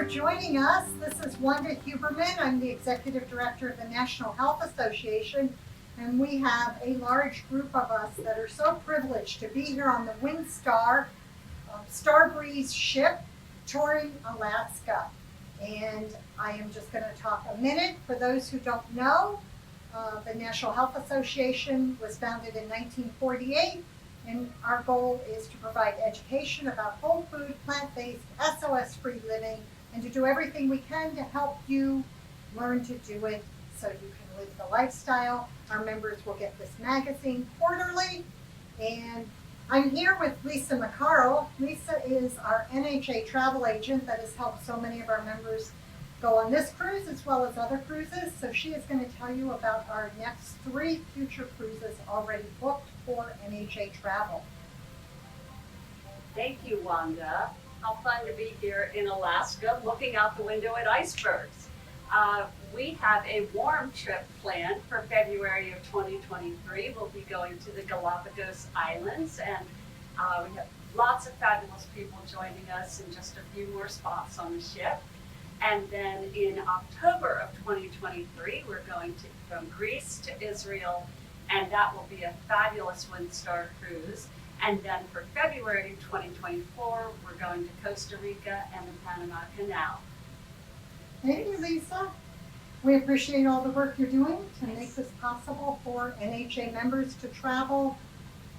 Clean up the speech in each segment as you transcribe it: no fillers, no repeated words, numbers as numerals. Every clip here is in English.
joining us. This is Wanda Huberman. I'm the Executive Director of the National Health Association, and we have a large group of us that are so privileged to be here on the Windstar Starbreeze ship touring Alaska. And I am just going to talk a minute. For those who don't know, the National Health Association was founded in 1948, and our goal is to provide education about whole food, plant-based, SOS-free living, and to do everything we can to help you learn to do it so you can live the lifestyle. Our members will get this magazine quarterly, and I'm here with Lisa McCarroll. Lisa is our NHA travel agent that has helped so many of our members go on this cruise as well as other cruises. So she is going to tell you about our next 3 future cruises already booked for NHA travel. Thank you, Wanda. How fun to be here in Alaska looking out the window at icebergs. We have a warm trip planned for February of 2023. We'll be going to the Galapagos Islands, and we have lots of fabulous people joining us and just a few more spots on the ship. And then in October of 2023, we're going from Greece to Israel, and that will be a fabulous Windstar cruise. And then for February of 2024, we're going to Costa Rica and the Panama Canal. Thank you, Lisa. We appreciate all the work you're doing to make this possible for NHA members to travel,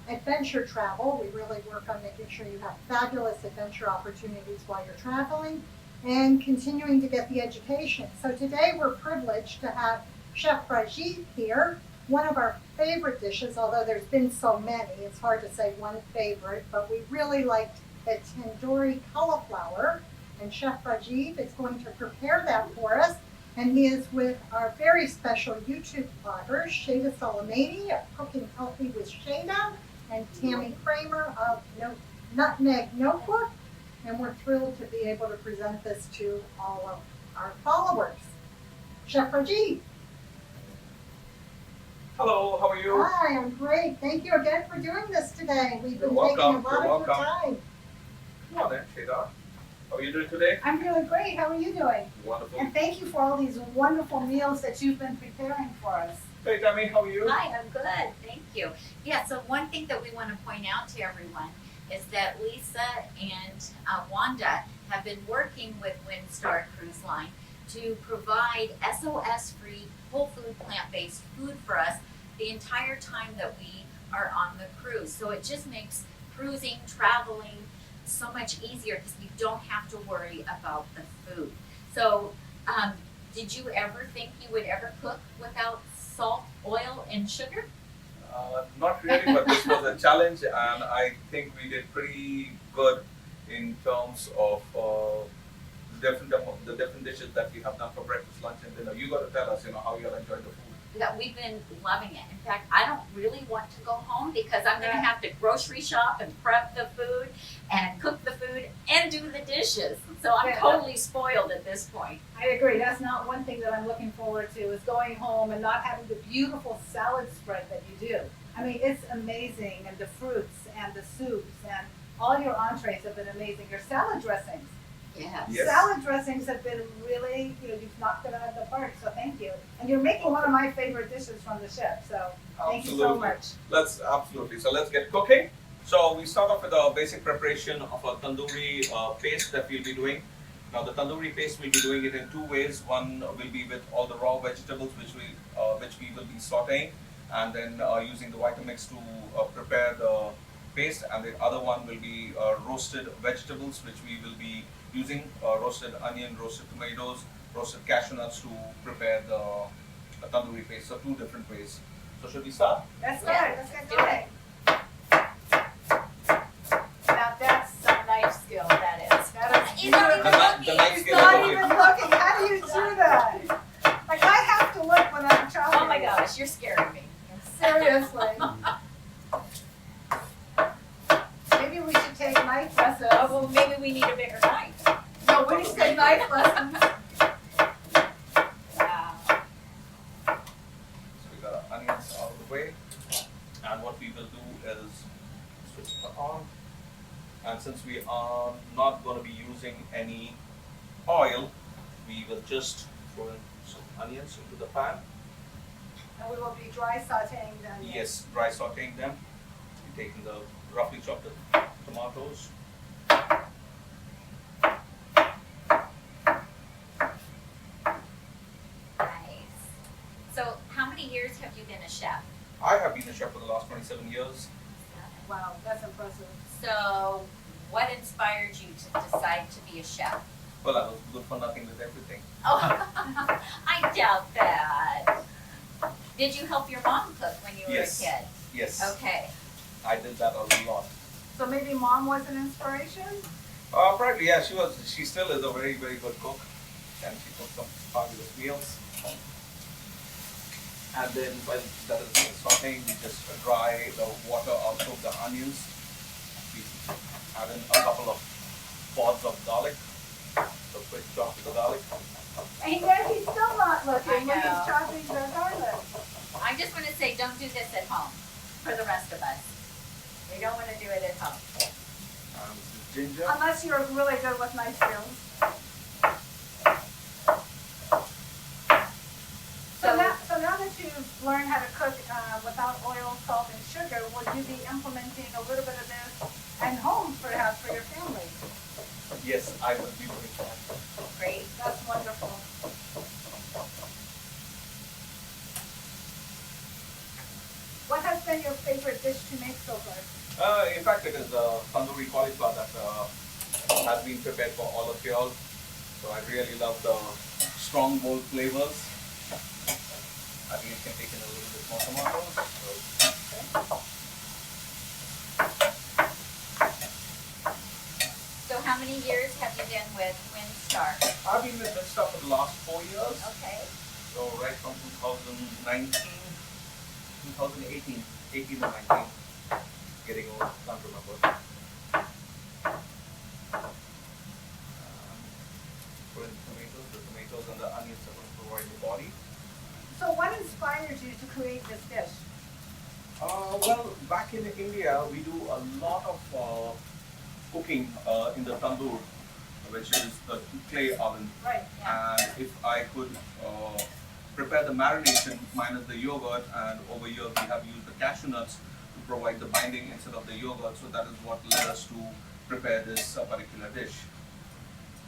adventure travel. We really work on making sure you have fabulous adventure opportunities while you're traveling and continuing to get the education. So today we're privileged to have Chef Rajeev here. One of our favorite dishes, although there's been so many, it's hard to say one favorite, but we really liked the Tandoori Cauliflower, and Chef Rajeev is going to prepare that for us. And he is with our very special YouTube bloggers, Shayda Soleymani of Cooking Healthy with Shayda, and Tami Kramer of Nutmegnotebook. And we're thrilled to be able to present this to all of our followers. Chef Rajeev. Hello, how are you? Hi, I'm great. Thank you again for doing this today. We've been You're taking a welcome. lot You're of your welcome. time. Come on then, Shayda. How are you doing today? I'm doing great. How are you doing? Wonderful. And thank you for all these wonderful meals that you've been preparing for us. Hey, Tami, how are you? Hi, I'm good, thank you. Yeah, so one thing that we want to point out to everyone is that Lisa and Wanda have been working with Windstar Cruise Line to provide SOS-free, whole food, plant-based food for us the entire time that we are on the cruise. So it just makes cruising, traveling so much easier because you don't have to worry about the food. So did you ever think you would ever cook without salt, oil, and sugar? Not really, but this was a challenge, and I think we did pretty good in terms of the different dishes that we have done for breakfast, lunch, and dinner. You got to tell us, how you'll enjoy the food. That we've been loving it. In fact, I don't really want to go home because I'm going to have to grocery shop and prep the food and cook the food and do the dishes. So I'm totally spoiled at this point. I agree. That's not one thing that I'm looking forward to is going home and not having the beautiful salad spread that you do. I mean, it's amazing, and the fruits and the soups and all your entrees have been amazing. Your salad dressings. Yes. Yes. Salad dressings have been really, you've knocked it out of the park, so thank you. And you're making one of my favorite dishes from the ship, so thank you so much. Absolutely. So let's get cooking. So we start off with a basic preparation of a tandoori paste that we'll be doing. Now the tandoori paste, we'll be doing it in 2 ways. One will be with all the raw vegetables which we will be sautéing, and then using the Vitamix to prepare the paste, and the other one will be roasted vegetables, which we will be using roasted onion, roasted tomatoes, roasted cashew nuts to prepare the tandoori paste. So 2 different ways. So should we start? Let's Yeah, start. Let's get do going. Now that's some knife skill, that is. That is He's not even looking. The knife He's skill not is even okay. looking. How do you do that? Like, I have to look when I'm chopping. Oh my gosh, you're scaring me. Seriously. Maybe we should take knife lessons. Oh, well, maybe we need a bigger knife. No, we should take knife lessons. Wow. So we got our onions out of the way, and what we will do is switch it on. And since we are not going to be using any oil, we will just throw in some onions into the pan. And we will be dry sauteing the onions. Yes, dry sauteing them. We're taking the roughly chopped tomatoes. Nice. So how many years have you been a chef? I have been a chef for the last 27 years. Wow, that's impressive. So what inspired you to decide to be a chef? Well, I was good for nothing with everything. Oh, I doubt that. Did you help your mom cook when you were Yes. a kid? Yes, Okay. I did that a lot. So maybe mom was an inspiration? Probably, yeah, she still is a very, very good cook. And she cooks some fabulous meals. And then while that is sauteing, we just dry the water out of the onions. We add in a couple of pods of garlic. So quick chop of the garlic. And yet he's still not looking when I know. he's chopping the garlic. I just want to say, don't do this at home for the rest of us. We don't want to do it at home. Ginger. Unless you're really good with knife skills. So now that you've learned how to cook without oil, salt, and sugar, will you be implementing a little bit of this at home, perhaps, for your family? Yes, I will be doing that. Great. That's wonderful. What has been your favorite dish to make so far? In fact, it is Tandoori Cauliflower that has been prepared for all of y'all. So I really love the strong, bold flavors. I think you can take in a little bit more tomatoes. So how many years have you been with Windstar? I've been with Windstar for the last 4 years. Okay. So right from 2019, 2018, 18 or 19, getting old, can't remember. Put in the tomatoes and the onions are going to provide the body. So what inspired you to create this dish? Well, back in India, we do a lot of cooking in the tandoor, which is the clay oven. Right. And if I could prepare the marination minus the yogurt, and over here we have used the cashew nuts to provide the binding instead of the yogurt, so that is what led us to prepare this particular dish.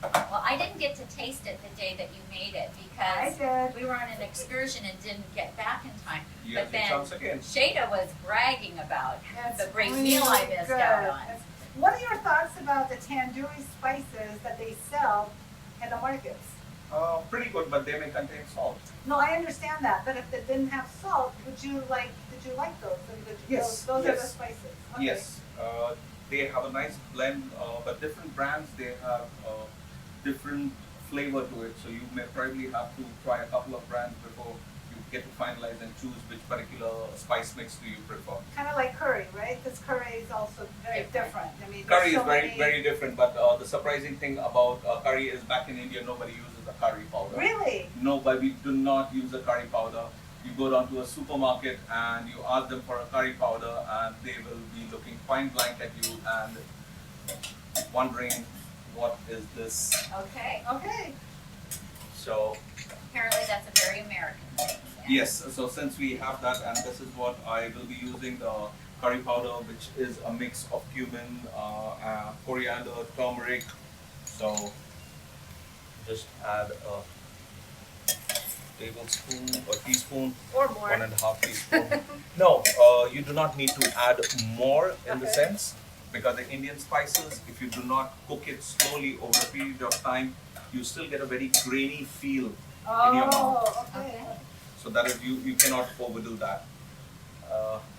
Well, I didn't get to taste it the day that you made it I because did. we were on an excursion and didn't get back in time. You But have your then chance again. Shayda was bragging about That's the great really meal I missed good. out on. What are your thoughts about the tandoori spices that they sell in the markets? Pretty good, but they may contain salt. No, I understand that, but if they didn't have salt, did you like those? Yes, Those are the yes. spices. Okay. Yes, they have a nice blend, but different brands, they have different flavor to it. So you may probably have to try a couple of brands before you get to finalize and choose which particular spice mix do you prefer. Kind of like curry, right? Because curry is also very different. I mean, Curry there's is so very, many- very different, but the surprising thing about curry is back in India, nobody uses the curry powder. Really? Nobody, we do not use the curry powder. You go down to a supermarket and you ask them for a curry powder, and they will be looking point blank at you and wondering, what is this? Okay. Okay. So Apparently that's a very American thing. yes, so since we have that, and this is what I will be using, the curry powder, which is a mix of cumin, coriander, turmeric. So just add a tablespoon or teaspoon, Or more. 1.5 teaspoon. No, you do not need to add more in the Okay. sense, because the Indian spices, if you do not cook it slowly over a period of time, you still get a very grainy feel in your mouth. Oh, okay. So that is, you cannot overdo that.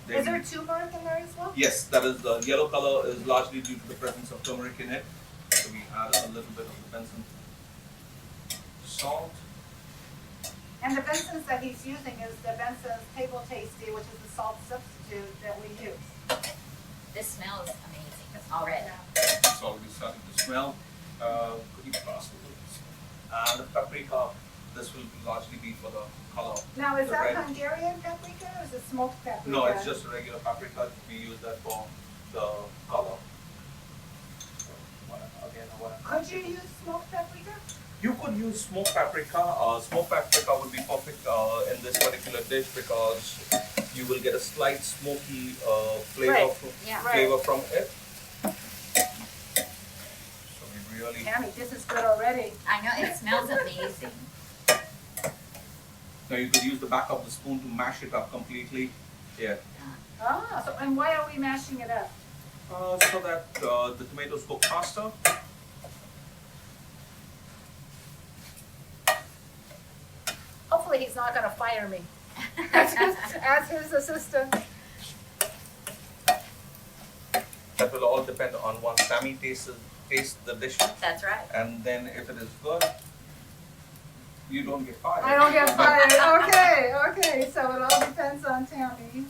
Is there turmeric in there as well? Yes, that is, the yellow color is largely due to the presence of turmeric in it. So we add a little bit of the Benson salt. And the Benson's that he's using is the Benson's Table Tasty, which is the salt substitute that we use. This smells amazing already. It's already starting to smell. Could you pass me this? And the paprika, this will largely be for the color. Now, is The that red. Hungarian paprika or is it smoked paprika? No, it's just a regular paprika. We use that for the color. So, again, Could you use smoked paprika? could use smoked paprika. Smoked paprika would be perfect in this particular dish because you will get a slight smoky flavor, Right. flavor from it. So we really. Tammy, this is good already. I know, it smells amazing. Now you could use the back of the spoon to mash it up completely. Yeah. Ah, so, and why are we mashing it up? So that the tomatoes cook faster. Hopefully he's not gonna fire me as his assistant. That will all depend on once Tami tastes the dish, That's right. and then if it is good, you don't get fired. I don't get fired. Okay. So it all depends on Tammy.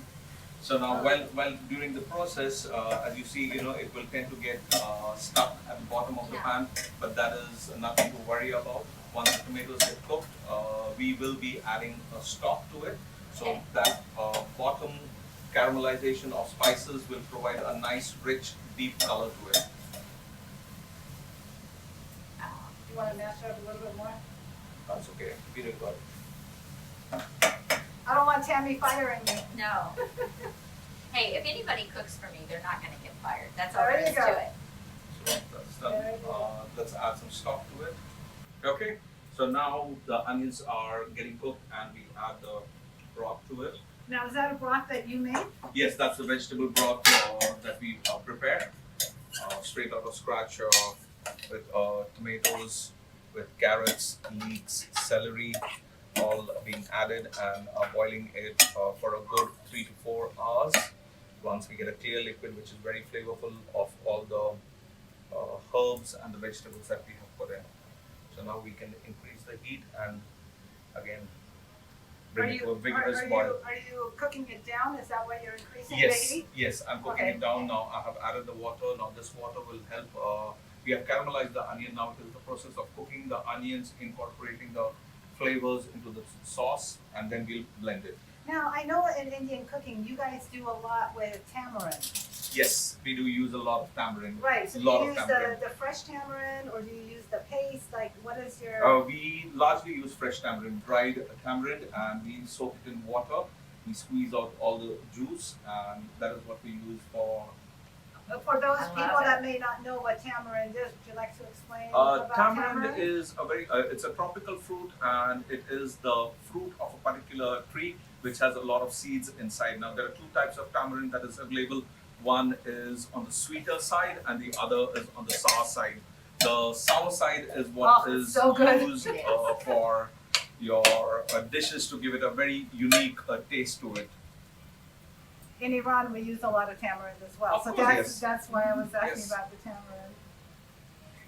So now, while during the process, as you see, it will tend to get stuck at the bottom of the pan, but that is nothing to worry about. Once the tomatoes get cooked, we will be adding a stock to it, so Okay. that bottom caramelization of spices will provide a nice, rich, deep color to it. You wanna mash it up a little bit more? That's okay. We did good. I don't want Tammy firing me. No. Hey, if anybody cooks for me, they're not gonna get fired. That's There all there you is go. to it. So that's done. Very good. Let's add some stock to it. Okay. So now the onions are getting cooked, and we add the broth to it. Now, is that a broth that you made? Yes, that's the vegetable broth that we prepared, straight out of scratch with tomatoes, with carrots, leeks, celery, all being added and boiling it for a good 3 to 4 hours. Once we get a clear liquid, which is very flavorful of all the herbs and the vegetables that we have put in. So now we can increase the heat and again bring it to a vigorous boil. Are you cooking it down? Is that what you're increasing the Yes, heat? yes, I'm cooking Okay. it down now. I have added the water. Now this water will help. We have caramelized the onion. Now it is the process of cooking the onions, incorporating the flavors into the sauce, and then we'll blend it. Now, I know in Indian cooking, you guys do a lot with tamarind. Yes, we do use a lot of tamarind. Right, so do Lot you of use tamarind. the fresh tamarind or do you use the paste? Like, what is your? We largely use fresh tamarind, dried tamarind, and we soak it in water. We squeeze out all the juice, and that is what we use for. For those I love people it. that may not know what tamarind is, would you like to explain about Tamarind is a very, it's a tropical fruit, and it is the fruit of a particular tree which has a lot of seeds inside. Now there are two types of tamarind that is available. One is on the sweeter side, and the other is on the sour side. The sour side is what Oh, is so good. used for your dishes to give it a very unique taste to it. In Iran, we use a lot of tamarind as well. Of So course, that's yes. that's why I was asking Yes. about the tamarind.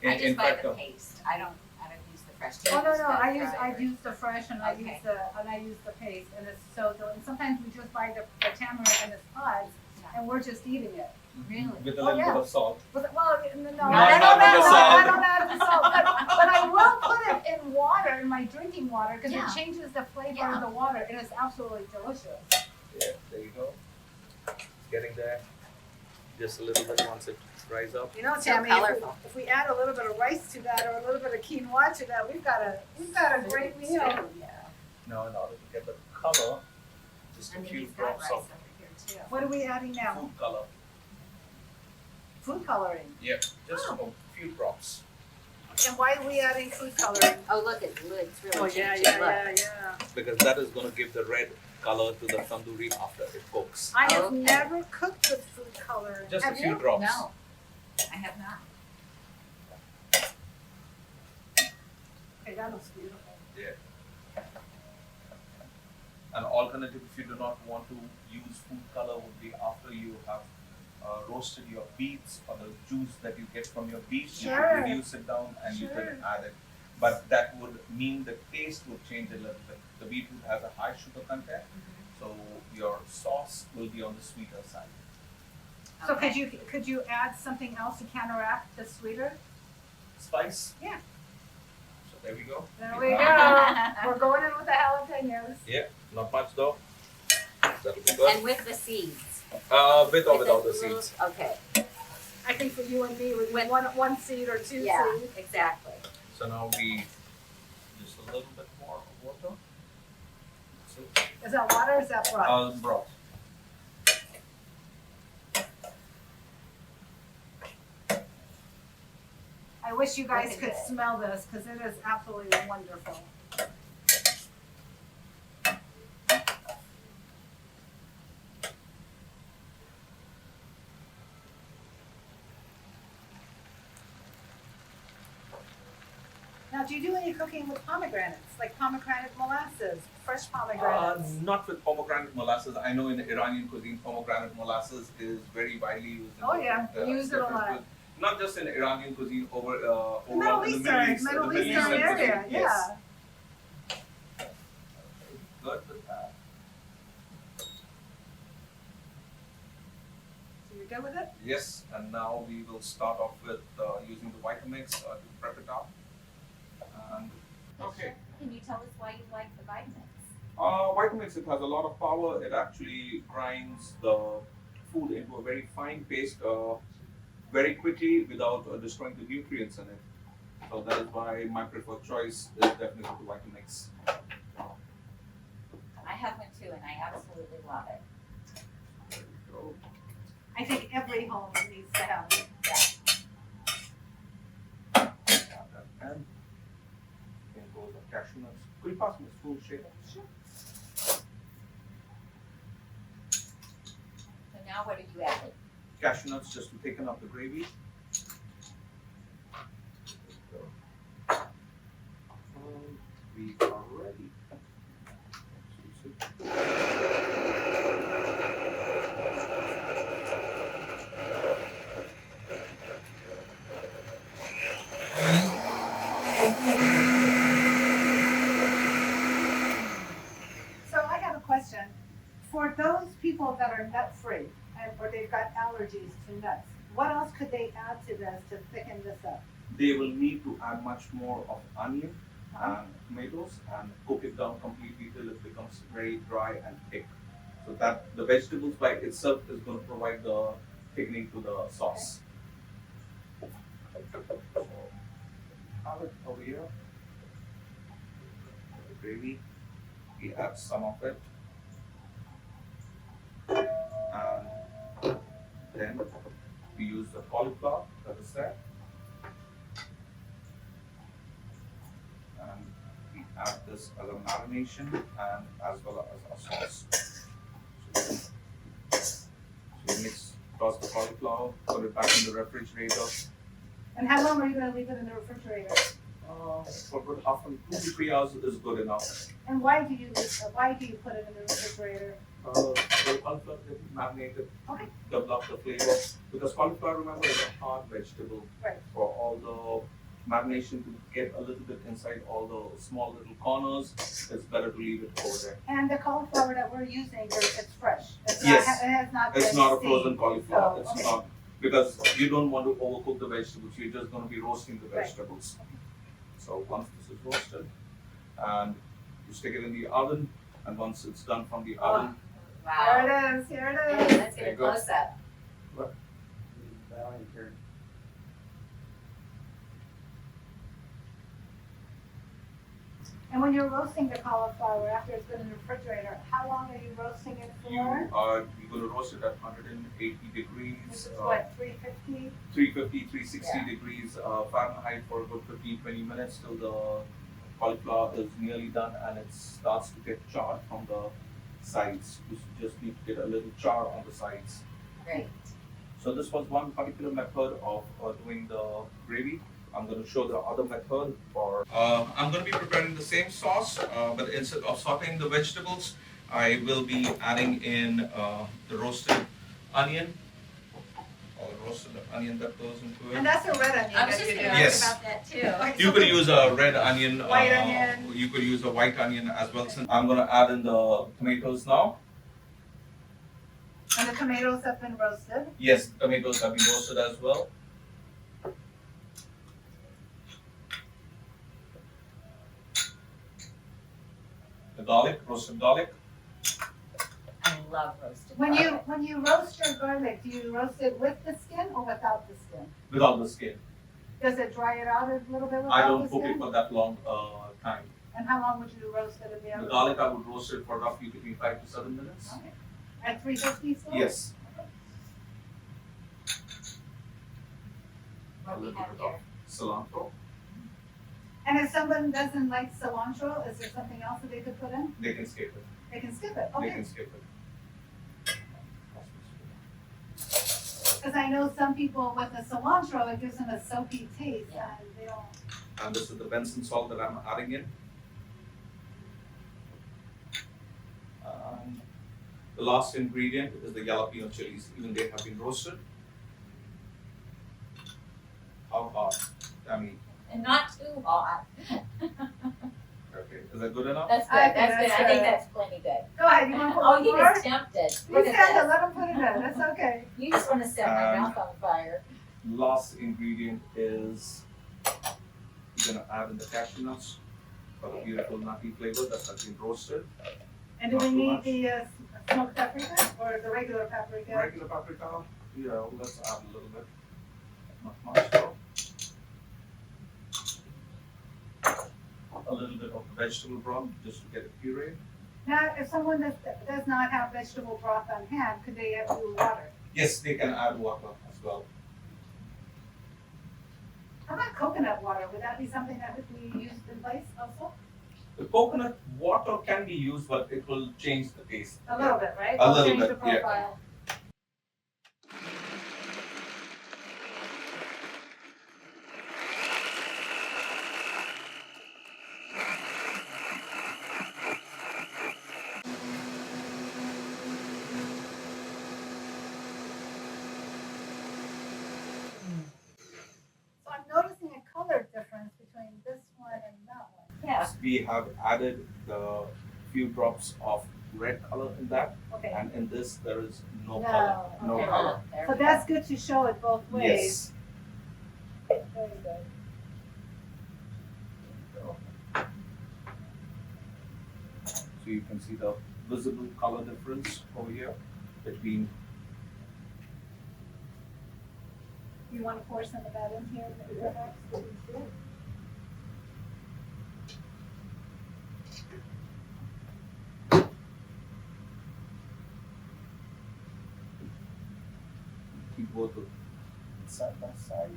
I just In buy fact, the paste. I don't use the fresh. Oh no, use no, the I dried. use the fresh and I Okay. use the paste, and it's so good. And sometimes we just buy the tamarind in its pods, and we're just eating it. Really? with a Oh, little yeah. bit of salt. Well, no, Not I don't with add the no, salt. I don't add the salt, but I will put it in water, in my drinking water, because Yeah. it changes the flavor Yeah. of the water, and it's absolutely delicious. Yeah, there you go. Getting there. Just a little bit once it dries up. You know, So Tammy, colorful. if we add a little bit of rice to that, or a little bit of quinoa to that, we've got a great meal. Yeah. Now in order to get the color, just I a mean, few he's got drops rice of over here too. What are we adding now? food color. Food coloring. Yeah, just Oh. a few drops. And why are we adding food coloring? Oh, look, it's really Oh, changing. Look. yeah. Because that is going to give the red color to the tandoori after it cooks. I have Okay. never cooked with food coloring. Just Have a few you? drops. No, I have not. Okay, that looks beautiful. An alternative, if you do not want to use food color, would be after you have roasted your beets or the juice that you get from your beets, you Sure. could reduce it down and you Sure. could add it. But that would mean the taste would change a little bit. The beetroot has a high sugar content, so your sauce will be on the sweeter side. So Okay. could you add something else to counteract the sweeter? Spice? Yeah. So there we go. There we go. We're going in with the jalapenos. Yeah, not much though. That'll be good. And with the seeds. With or With without the little- seeds. Okay. I think for you and me, we With- need one seed or two Yeah, seeds. exactly. So now we Is that water or is that broth? Broth. I wish you guys Look at could it. smell this because it is absolutely wonderful. Now, do you do any cooking with pomegranates, like pomegranate molasses, fresh pomegranates? Not with pomegranate molasses. I know in Iranian cuisine, pomegranate molasses is very widely used. In Oh, yeah. different, We use it a different lot. cuisine. Not just in Iranian cuisine, overall Middle in the Eastern, Middle East, Middle the Middle Eastern Eastern area, cuisine. yeah. Yes. Good with that. So you're good with it? Yes, and now we will start off with using the Vitamix to prep it up. And okay. Can you tell us why you like the Vitamix? Vitamix, it has a lot of power. It actually grinds the food into a very fine paste very quickly without destroying the nutrients in it. So that is why my preferred choice is definitely the Vitamix. I have one too, and I absolutely love it. There we go. I think every home needs to have it. Add that pen. Then go the cashew nuts. Could you pass me a spoon, Shayda? Sure. So now what are you adding? Cashew nuts just to thicken up the gravy. There we go. We are ready. So I have a question. For those people that are nut free and or they've got allergies to nuts, what else could they add to this to thicken this up? They will need to add much more of onion and tomatoes and cook it down completely till it becomes very dry and thick. So that the vegetables by itself is going to provide the thickening to the sauce. So have it over here. The gravy, we add some of it. And then we use the cauliflower that is there. And we add this as a marination and as well as a sauce. So we toss the cauliflower, put it back in the refrigerator. And how long are you going to leave it in the refrigerator? For good after 2 to 3 hours is good enough. And why do you put it in the refrigerator? The cauliflower gets marinated, Okay. develop the flavor. Because cauliflower, remember, is a hard vegetable. Right. For all the marination to get a little bit inside all the small little corners, it's better to leave it over there. And the cauliflower that we're using, it's fresh. It's Yes. Not, it has not been It's not a steamed. frozen cauliflower. So, It's okay. not, because you don't want to overcook the vegetables. You're just going to be roasting the Right. vegetables. So once this is roasted, and you stick it in the oven, and once it's done from the oven, Wow. Here it is. Here it Okay, is. let's get There a you go. close up. And when you're roasting the cauliflower after it's been in the refrigerator, how long are you roasting it for? you're going to roast it at 180 degrees, This is what, 350? 350, 360 Yeah. degrees Fahrenheit for a good 15-20 minutes till the cauliflower is nearly done and it starts to get charred from the sides. You just need to get a little char on the sides. Great. So this was one particular method of doing the gravy. I'm going to show the other method for. I'm going to be preparing the same sauce, but instead of sautéing the vegetables, I will be adding in the roasted onion, or the roasted onion that goes into And it. that's a red onion I was that just you going do. to Yes. ask about that too. You could use a red onion. White onion. You could use a white onion as well. Since I'm going to add in the tomatoes now. And the tomatoes have been roasted. Yes, tomatoes have been roasted as well. The garlic, roasted garlic. I love roasted When garlic. you roast your garlic, do you roast it with the skin or without the skin? Without the skin. Does it dry it out a little bit without I don't the cook skin? it for that long time. And how long would you roast it in the The oven? garlic I would roast it for roughly between 5 to 7 minutes. Okay. At 350 still? Yes. What A we little have bit here. of cilantro. And if someone doesn't like cilantro, is there something else that they could put in? They can skip it. They can skip it, They okay. can skip it. Because I know some people with the cilantro, it gives them a soapy taste Yeah. and they don't. And this is the Benson salt that I'm adding in. The last ingredient is the jalapeno chilies. Even they have been roasted. How hot? Tami. And not too hot. Okay, is that good enough? That's good, I think that's good, that's I think good. that's plenty good. Go ahead, you want to put Oh, one you more? just tempted. You Look at said to this. let them put it in, that's okay. You just wanna set my Um, mouth on fire. Last ingredient is you're gonna add in the cashew nuts for the beautiful nutty flavor that has been roasted. And do Not we too need much. the smoked paprika or the regular paprika? Regular paprika, yeah, let's add a little bit. Not much though. A little bit of vegetable broth just to get it pureed. Now, if someone does not have vegetable broth on hand, could they have do water? Yes, they can add water as well. How about coconut water? Would that be something that would be used in place also? The coconut water can be used, but it will change the taste. A little bit, right? A little Change bit, the yeah. profile. So I'm noticing a color difference between this one and that one. Yeah. We have added the few drops of red color in that, Okay. and in this there is no No, color. No okay. color. There So we go. that's good to show it both ways. Yes. Very good. So you can see the visible color difference over here between. You want to pour some of that in here, perhaps? Keep both of side by side.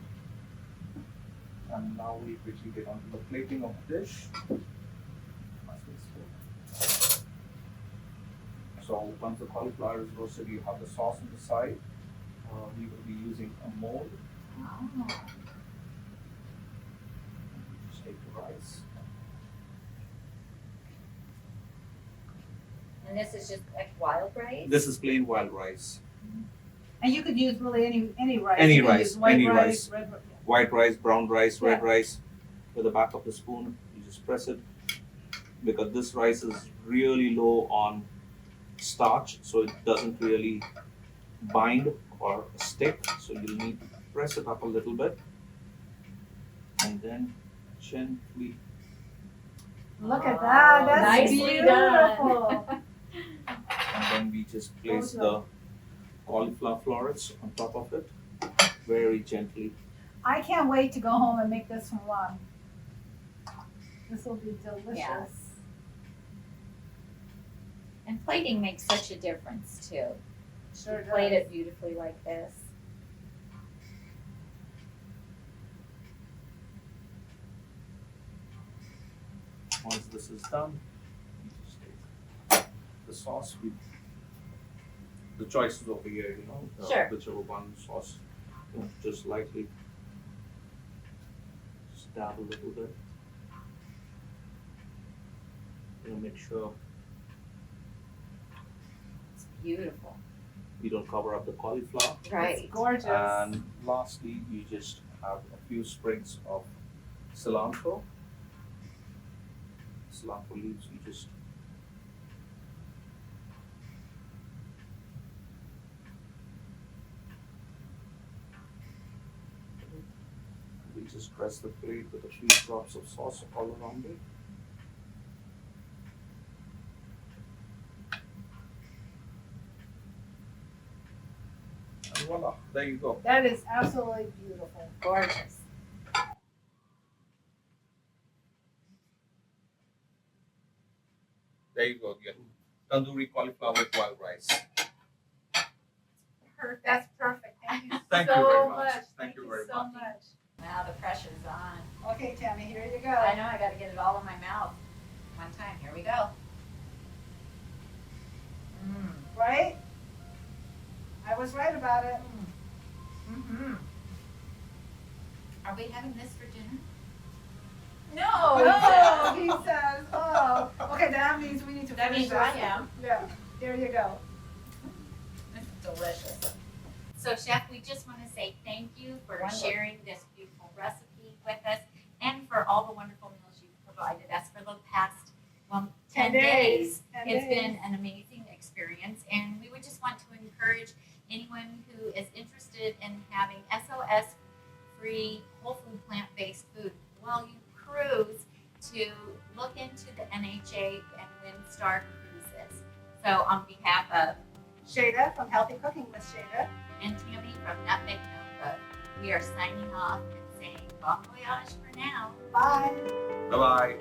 And now we quickly get onto the plating of the dish. So once the cauliflower is roasted, you have the sauce on the side. We will be using a mold. Oh. Just take the rice. And this is just like wild rice? This is plain wild rice. And you could use really any rice. Any You could rice, use white any rice, rice. red rice. White rice, brown rice, red Yeah. rice. With the back of the spoon, you just press it. Because this rice is really low on starch, so it doesn't really bind or stick. So you'll need to press it up a little bit. And then gently. Look at that, that's Nicely beautiful. And then we just place the cauliflower florets on top of it. Very gently. I can't wait to go home and make this one. This will be delicious. Yeah. And plating makes such a difference too. Sure You plate does. it beautifully like this. Once this is done, you just take the sauce with the choices over here, Sure. whichever one sauce, just lightly just dab a little bit. Make sure It's beautiful. you don't cover up the cauliflower. Right. It's gorgeous. And lastly, you just have a few sprigs of cilantro. Cilantro leaves, you just we just press the plate with a few drops of sauce all around it. And voila, there you go. That is absolutely beautiful. Gorgeous. There you go. Yeah. Tandoori cauliflower with wild rice. Perfect. That's perfect. Thank you Thank you so very much. much. Thank you very so much. much. Now the pressure's on. Okay, Tammy, here you go. I know, I gotta get it all in my mouth. One time, here we go. Right? I was right about it. Mm-hmm. Are we having this for dinner? Oh, he says, oh. Okay, that means we need to That finish means I this. am. Yeah, there you go. This is delicious. So Chef, we just want to say thank you for Wonderful. sharing this beautiful recipe with us and for all the wonderful meals you've provided us for the past, 10 days. 10 It's days. been an amazing experience, and we would just want to encourage anyone who is interested in having SOS-free, whole food, plant-based food while you cruise to look into the NHA and Windstar cruises. So on behalf of Shayda from Healthy Cooking with Shayda. and Tami from Nutmegnotebook, we are signing off and saying bon voyage for now. Bye. Bye bye.